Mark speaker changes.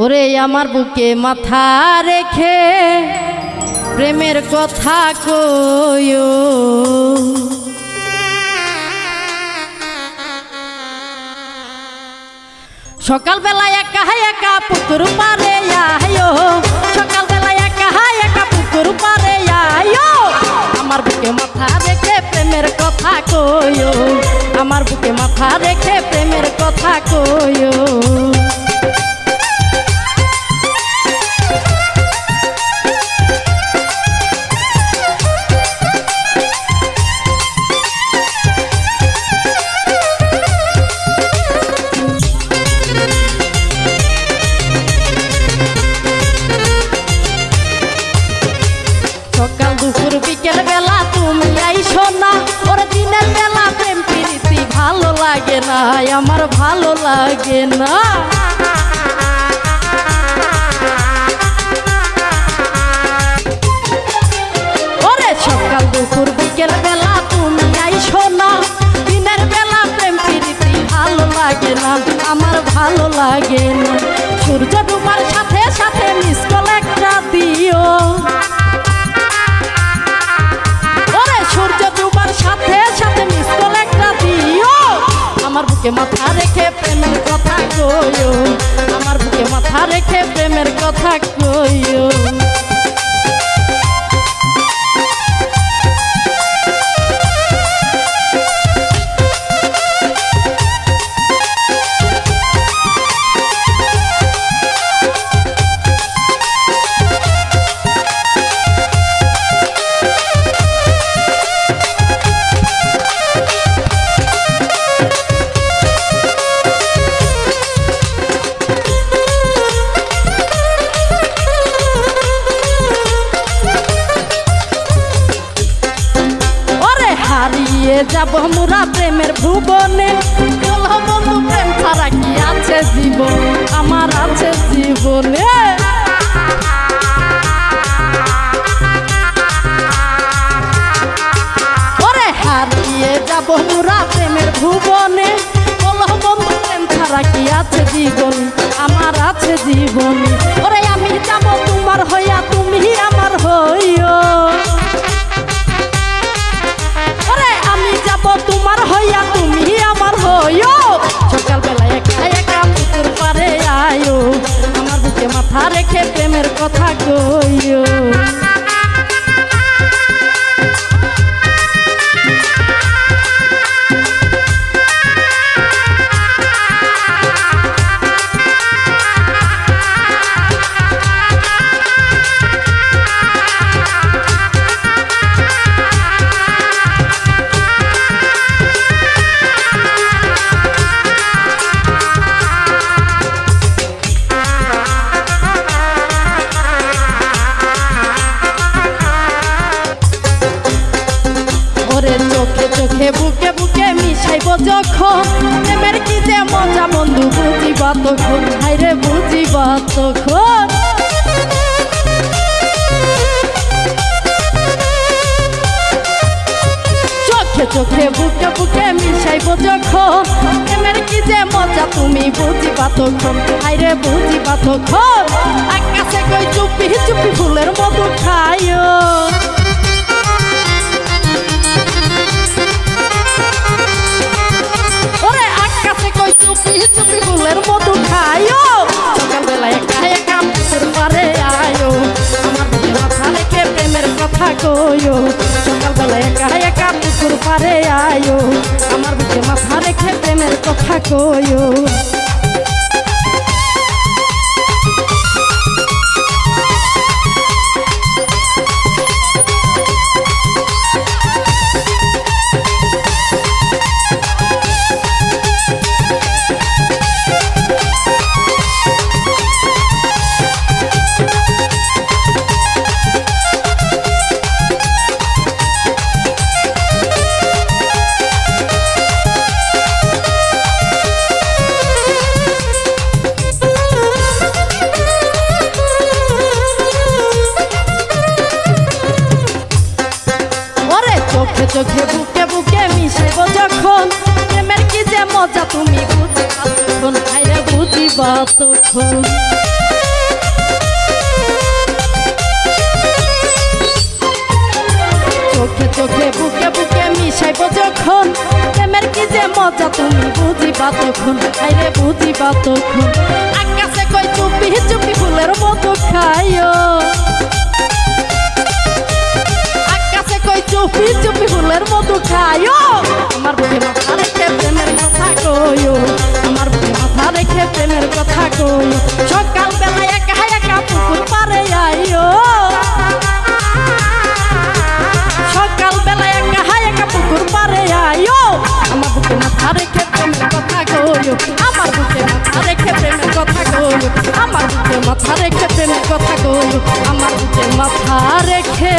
Speaker 1: ওরে আমার বুকে মাথা রেখে প্রেমের কথা কইও, সকালবেলা একা একা পুকুর পারে আয়ো, সকালবেলা একা একা পুকুর পারে আয়ো, আমার বুকে মাথা রেখে প্রেমের কথা কইও, আমার বুকে মাথা রেখে প্রেমের কথা কইও। সকাল দুপুর বিকেল বেলা তুমি আইসো না, ওর দিনের বেলা প্রেম প্রীতি ভালো লাগে না, আমার ভালো লাগে না। ওরে সকাল দুপুর বিকেল বেলা তুমি আইসো না, দিনের বেলা প্রেম প্রীতি ভালো লাগে না, আমার ভালো লাগে না। সূর্য ডুবার সাথে সাথে মিস কল একটা দিও, আমার বুকে মাথা রেখে প্রেমের কথা কইও, আমার বুকে মাথা রেখে প্রেমের কথা কইও। হারিয়ে যাব মোরা প্রেমের ভুবনে, বলো বন্ধু প্রেম ছাড়া কি আছে জীবন, আমার আছে জীবনে। ওরে হারিয়ে যাব মোরা প্রেমের ভুবনে, বলো বন্ধু প্রেম ছাড়া কি আছে জীবন, আমার আছে জীবন। ওরে আমি যাব তোমার হইয়া তুমি আমার হইও, তোমার হইয়া তুমি আমার হইও, সকালবেলা একা একা পুকুর পারে আয়ো, আমার বুকে মাথা রেখে প্রেমের কথা কইও। চোখে চোখে বুকে বুকে মিশাইব যখন, প্রেমের কি যে মজা বন্ধু বুঝিবা তখন, হাইরে বুঝিবা তখন। চোখে চোখে বুকে বুকে মিশাইব যখন, প্রেমের কি যে মজা তুমি বুঝিবা তখন, হাইরে বুঝিবা তখন। আকাশে কই চুপি চুপি ফুলের মধু খাইও, চুপি ফুলের মধু খাইও, সকালবেলা একা একা পুকুর পারে আয়ো, আমার বুকে মাথা রেখে প্রেমের কথা কইও, সকালবেলা একা একা পুকুর পারে আয়ো, আমার বুকে মাথা রেখে প্রেমের কথা কইও। চোখে চোখে বুকে বুকে মিশাইব যখন, প্রেমের কি যে মজা তুমি বুঝিবা তখন, আইরে বুঝিবা তখন। বুঝিবা তখন, আইরে বুঝিবা তখন। আকাশে কই চুপি চুপি ফুলের মতো খাইও, আকাশে কই চুপি চুপি ফুলের মতো খাইও। আমার বুকে মাথা রেখে প্রেমের কথা কইও, আমার বুকে মাথা রেখে প্রেমের কথা কইও। সকাল বেলা একা একা পুকুর পাড়ে আইও, সকাল বেলা একা একা পুকুর পাড়ে আইও। আমার বুকে মাথা রেখে প্রেমের কথা কইও, আমার বুকে মাথা রেখে প্রেমের কথা কইও, আমার বুকে মাথা রেখে প্রেমের কথা কইও, আমার বুকে মাথা রেখে